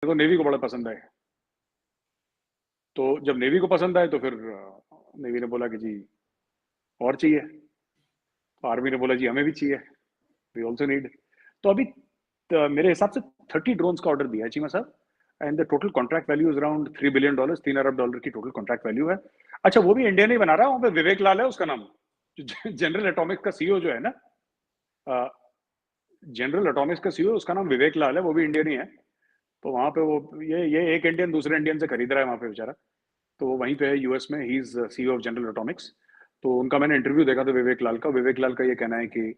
को नेवी को बड़ा पसंद आए। तो जब नेवी को पसंद आए तो फिर नेवी ने बोला कि जी और चाहिए। आर्मी ने बोला जी हमें भी चाहिए, वी ऑल्सो नीड। तो अभी मेरे हिसाब से 30 ड्रोन्स का ऑर्डर दिया है चीमा साहब, and the total contract value is around $3 billion, $3 अरब की टोटल कॉन्ट्रैक्ट वैल्यू है। अच्छा, वो भी इंडिया नहीं बना रहा, वहां पे विवेक लाल है उसका नाम, जनरल एटॉमिक का सीईओ जो है ना, जनरल एटॉमिक्स का सीईओ, उसका नाम विवेक लाल है, वो भी इंडियन ही है। तो वहां पे वो ये एक इंडियन दूसरे इंडियन से खरीद रहा है वहां पे बेचारा। तो वो वहीं पे है यूएस में, he is CEO of general Atomics. तो उनका मैंने इंटरव्यू देखा था विवेक लाल का। विवेक लाल का ये कहना है कि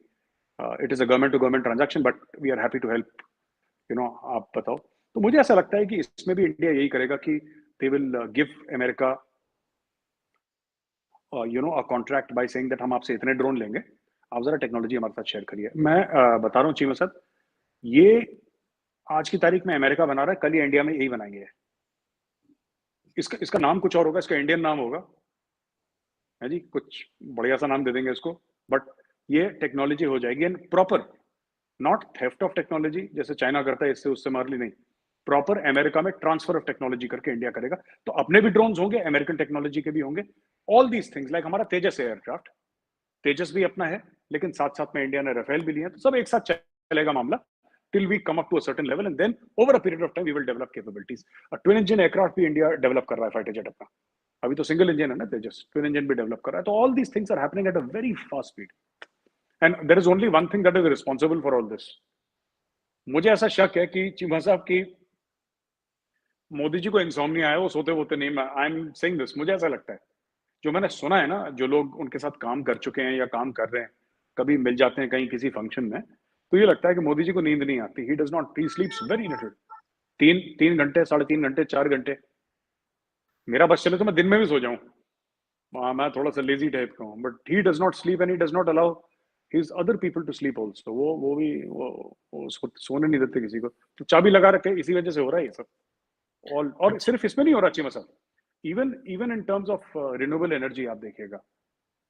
it is a government to government transaction but we are happy to help, you know. आप बताओ। तो मुझे ऐसा लगता है कि इसमें भी इंडिया यही करेगा कि they will give America a contract by saying that हम आपसे इतने ड्रोन लेंगे, आप जरा टेक्नोलॉजी हमारे साथ शेयर करिए। मैं बता रहा हूँ चीमा साहब, ये आज की तारीख में अमेरिका बना रहा है, कल ये इंडिया में यही बनाएंगे। इसका इसका नाम कुछ और होगा, इसका इंडियन नाम होगा, है जी, कुछ बढ़िया सा नाम दे देंगे इसको। बट ये टेक्नोलॉजी हो जाएगी and proper, not theft of technology जैसे चाइना करता है इससे उससे मार ली, नहीं। प्रॉपर अमेरिका में ट्रांसफर ऑफ टेक्नोलॉजी करके इंडिया करेगा। तो अपने भी ड्रोन्स होंगे, अमेरिकन टेक्नोलॉजी के भी होंगे। ऑल दीज थिंग्स लाइक हमारा तेजस एयरक्राफ्ट, तेजस भी अपना है, लेकिन साथ साथ में इंडिया ने राफेल भी लिया है। तो सब एक साथ चलेगा मामला till we come up to a certain level and then over a period of time we will develop capabilities. A twin engine aircraft भी इंडिया डेवलप कर रहा है फाइटर जेट अपना। अभी तो सिंगल इंजन है ना तेजस, ट्विन इंजन भी डेवलप कर रहा है। तो all these things are happening at a very fast speed and there is only one thing that is responsible for all this. मुझे ऐसा शक है कि चीमा साहब की मोदी जी को इंसोम्निया है, वो सोते होते नहीं। आई एम सेइंग दिस, मुझे ऐसा लगता है, जो मैंने सुना है ना, जो लोग उनके साथ काम कर चुके हैं या काम कर रहे हैं, कभी मिल जाते हैं कहीं किसी फंक्शन में, तो ये लगता है कि मोदी जी को नींद नहीं आती। ही does not, he स्लीप्स very little. तीन तीन घंटे, 3.5 घंटे, 4 घंटे। मेरा बस चले तो मैं दिन में भी सो जाऊं, मैं थोड़ा सा लेजी टाइप का हूँ, but he does not sleep and he does not allow his other people to sleep also. वो भी वो उसको सोने नहीं देते किसी को, तो चाबी लगा रखे, इसी वजह से हो रहा है ये सब। और अच्छा। सिर्फ इसमें नहीं हो रहा चाहिए मसला, even even in terms of renewable energy आप देखिएगा,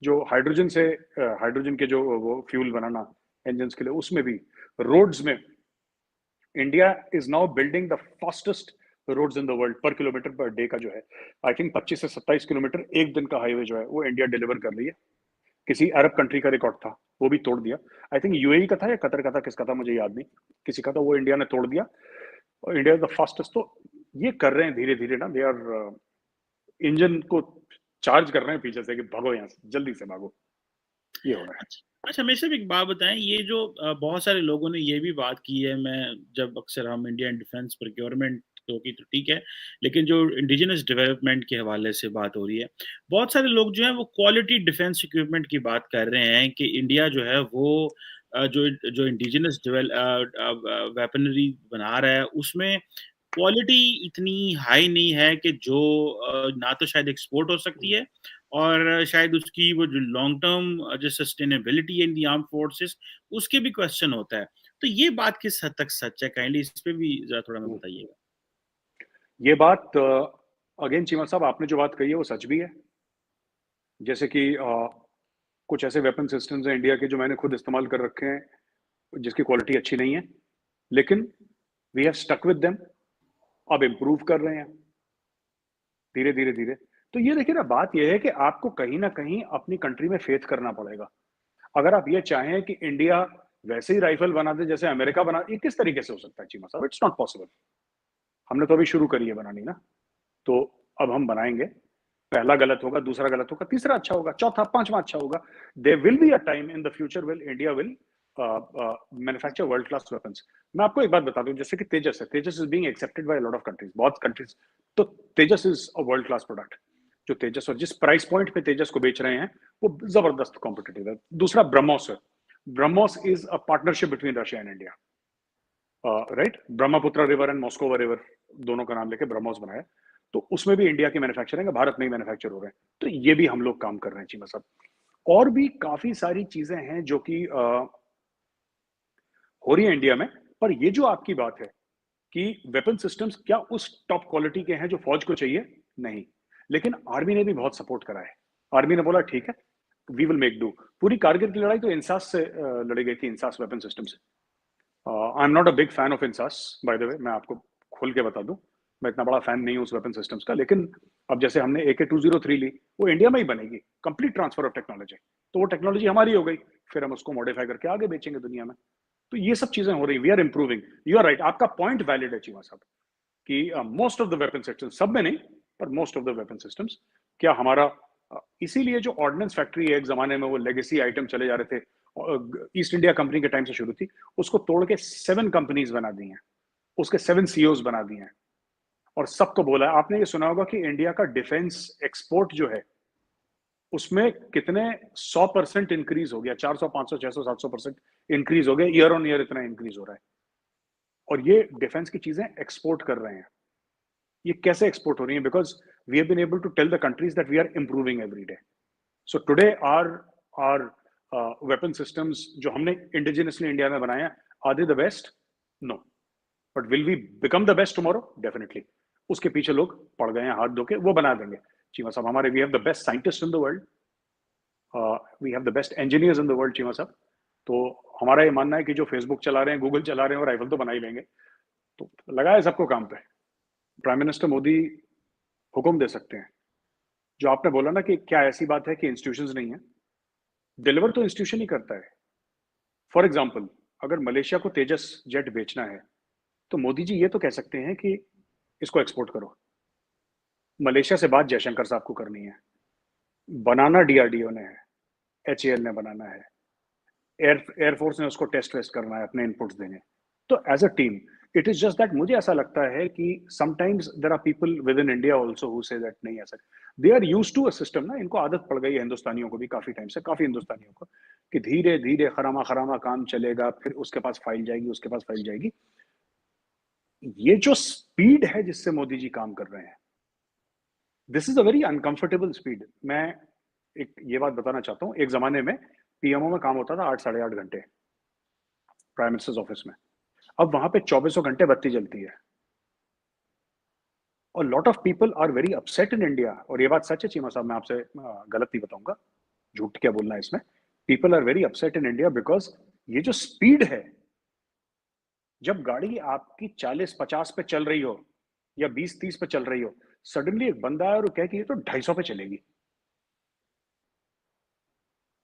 जो हाइड्रोजन से हाइड्रोजन के जो वो फ्यूल बनाना इंजन के लिए, उसमें भी रोड्स में India is now building the fastest roads in the world per kilometre per day का जो है, आई थिंक 25 से 27 किलोमीटर एक दिन का हाईवे जो है वो इंडिया डिलीवर कर रही है। किसी अरब कंट्री का रिकॉर्ड था, वो भी तोड़ दिया। आई थिंक यूएई का था या कतर का था, किसका था मुझे याद नहीं, किसी का था, वो इंडिया ने तोड़ दिया। और इंडिया इज द फास्टेस्ट। तो ये कर रहे हैं धीरे धीरे ना, दे आर इंजन को चार्ज कर रहे हैं पीछे से कि भागो यहाँ से, जल्दी से भागो। ये हो रहा है। अच्छा अच्छा, मेरे से एक बात बताएं, ये जो बहुत सारे लोगों ने ये भी बात की है, मैं जब अक्सर हम इंडियन डिफेंस प्रोक्योरमेंट तो की तो ठीक है, लेकिन जो इंडिजिनस डेवलपमेंट के हवाले से बात हो रही है, बहुत सारे लोग जो हैं वो क्वालिटी डिफेंस इक्विपमेंट की बात कर रहे हैं कि इंडिया जो है वो जो जो इंडिजिनस वेपनरी बना रहा है उसमें क्वालिटी इतनी हाई नहीं है कि जो ना तो शायद एक्सपोर्ट हो सकती है, और शायद उसकी वो जो लॉन्ग टर्म जो सस्टेनेबिलिटी है इन दी आर्म फोर्सेस, उसके भी क्वेश्चन होता है। तो ये बात किस हद तक सच है, काइंडली इस पे भी जरा थोड़ा मैं बताइएगा। ये बात अगेन चीमा साहब, आपने जो बात कही है वो सच भी है। जैसे कि कुछ ऐसे वेपन सिस्टम्स हैं इंडिया के जो मैंने खुद इस्तेमाल कर रखे हैं, जिसकी क्वालिटी अच्छी नहीं है, लेकिन we have stuck with them. अब इम्प्रूव कर रहे हैं धीरे धीरे धीरे। तो ये देखिए ना, बात ये है कि आपको कहीं ना कहीं अपनी कंट्री में फेथ करना पड़ेगा। अगर आप ये चाहें कि इंडिया वैसे ही राइफल बना दे जैसे अमेरिका बना, ये किस तरीके से हो सकता है चीमा साहब? It's not possible. हमने तो अभी शुरू करी है बनानी ना, तो अब हम बनाएंगे। पहला गलत होगा, दूसरा गलत होगा, तीसरा अच्छा होगा, चौथा पांचवा अच्छा होगा। There will be a time in the future will India will manufacture world class weapons. मैं आपको एक बात बता दूं, जैसे कि तेजस है, Tejas is being accepted by lot of countries, बहुत कंट्रीज। तो Tejas is a world class product. जो तेजस और जिस प्राइस पॉइंट पे तेजस को बेच रहे हैं, वो जबरदस्त कॉम्पिटेटिव है। दूसरा ब्रह्मोस है। BrahMos is a partnership between Russia and India, right. Brahmaputra river and Moskva river, दोनों का नाम लेके ब्रह्मोस बनाया। तो उसमें भी इंडिया की मैन्युफैक्चरिंग है, भारत में ही मैन्युफैक्चर हो रहे हैं। तो ये भी हम लोग काम कर रहे हैं चीमा साहब। और भी काफी सारी चीजें हैं जो कि हो रही है इंडिया में। पर ये जो आपकी बात है कि वेपन सिस्टम्स क्या उस टॉप क्वालिटी के हैं जो फौज को चाहिए, नहीं। लेकिन आर्मी ने भी बहुत सपोर्ट करा है। आर्मी ने बोला ठीक है, वी विल मेक डू। पूरी कारगिल की लड़ाई तो इंसास से लड़ी गई थी, इंसास वेपन सिस्टम से। I am not a big fan of INSAS, by the way, मैं आपको खोल के बता दूं, मैं इतना बड़ा फैन नहीं हूं उस वेपन सिस्टम्स का, लेकिन अब जैसे हमने AK-203 ली, वो इंडिया में ही बनेगी, कंप्लीट ट्रांसफर ऑफ टेक्नोलॉजी, तो वो टेक्नोलॉजी हमारी हो गई, फिर हम उसको मॉडिफाई करके आगे बेचेंगे दुनिया में। तो ये सब चीजें हो रही, we are improving. You are right, आपका पॉइंट वैलिड है चीमा साहब, कि most of the weapon systems, सब में नहीं पर most of the weapon systems, क्या हमारा इसीलिए जो ऑर्डिनेंस फैक्ट्री है, एक जमाने में वो लेगेसी आइटम चले जा रहे थे, ईस्ट इंडिया कंपनी के टाइम से शुरू थी, उसको तोड़ के 7 कंपनीज बना दी हैं, उसके 7 CEOs बना दिए हैं, और सबको बोला है। आपने ये सुना होगा कि इंडिया का डिफेंस एक्सपोर्ट जो है उसमें कितने 100% इंक्रीज हो गया, 400, 500, 600, 700% इंक्रीज हो गया, ईयर ऑन ईयर इतना इंक्रीज हो रहा है, और ये डिफेंस की चीजें एक्सपोर्ट कर रहे हैं। ये कैसे एक्सपोर्ट हो रही है? Because we have been able to tell the countries that we are improving every day. So today are weapon systems जो हमने इंडिजिनसली इंडिया में बनाए हैं, are they the best? No, but will we become the best tomorrow? Definitely. उसके पीछे लोग पड़ गए हैं हाथ धो के, वो बना देंगे। चीमा साहब, हमारे we have the best scientist in the world, we have the best engineers in the world Cheema साहब। तो हमारा ये मानना है कि जो फेसबुक चला रहे हैं, गूगल चला रहे हैं, और राइफल तो बना ही लेंगे। तो लगाए सबको काम पे। प्राइम मिनिस्टर मोदी हुक्म दे सकते हैं। जो आपने बोला ना कि क्या ऐसी बात है कि इंस्टीट्यूशंस नहीं है, डिलीवर तो इंस्टीट्यूशन ही करता है। फॉर एग्जाम्पल, अगर मलेशिया को तेजस जेट बेचना है, तो मोदी जी ये तो कह सकते हैं कि इसको एक्सपोर्ट करो। मलेशिया से बात जयशंकर साहब को करनी है, बनाना DRDO ने है, HAL ने बनाना है, एयरफोर्स ने उसको टेस्ट वेस्ट करना है, अपने इनपुट्स देने। तो as a team, it is just that मुझे ऐसा लगता है कि sometimes there are people within India also who say that नहीं, ऐसा they are used to a system ना, इनको आदत पड़ गई है, हिंदुस्तानियों को भी काफी टाइम से, काफी हिंदुस्तानियों को, कि धीरे धीरे खरामा खरामा काम चलेगा, फिर उसके पास फाइल जाएगी, उसके पास फाइल जाएगी। ये जो स्पीड है जिससे मोदी जी काम कर रहे हैं, this is a very uncomfortable speed. मैं एक ये बात बताना चाहता हूँ, एक जमाने में PMO में काम होता था 8 साढ़े 8 घंटे प्राइम मिनिस्टर्स ऑफिस में, अब वहां पे 24 घंटे बत्ती जलती है। और lot of people are very upset in India, और ये बात सच है चीमा साहब, मैं आपसे गलत नहीं बताऊंगा, झूठ क्या बोलना है इसमें। People are very upset in India because ये जो स्पीड है, जब गाड़ी आपकी 40-50 पे चल रही हो या 20-30 पे चल रही हो, सडनली एक बंदा है और कहे कि ये तो 250 पे चलेगी,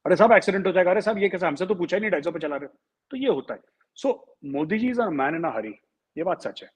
अरे साहब एक्सीडेंट हो जाएगा, अरे साहब ये कैसे, हमसे तो पूछा ही नहीं 250 पे चला रहे हो। तो ये होता है। सो Modi ji is a man in अ हरी, ये बात सच है।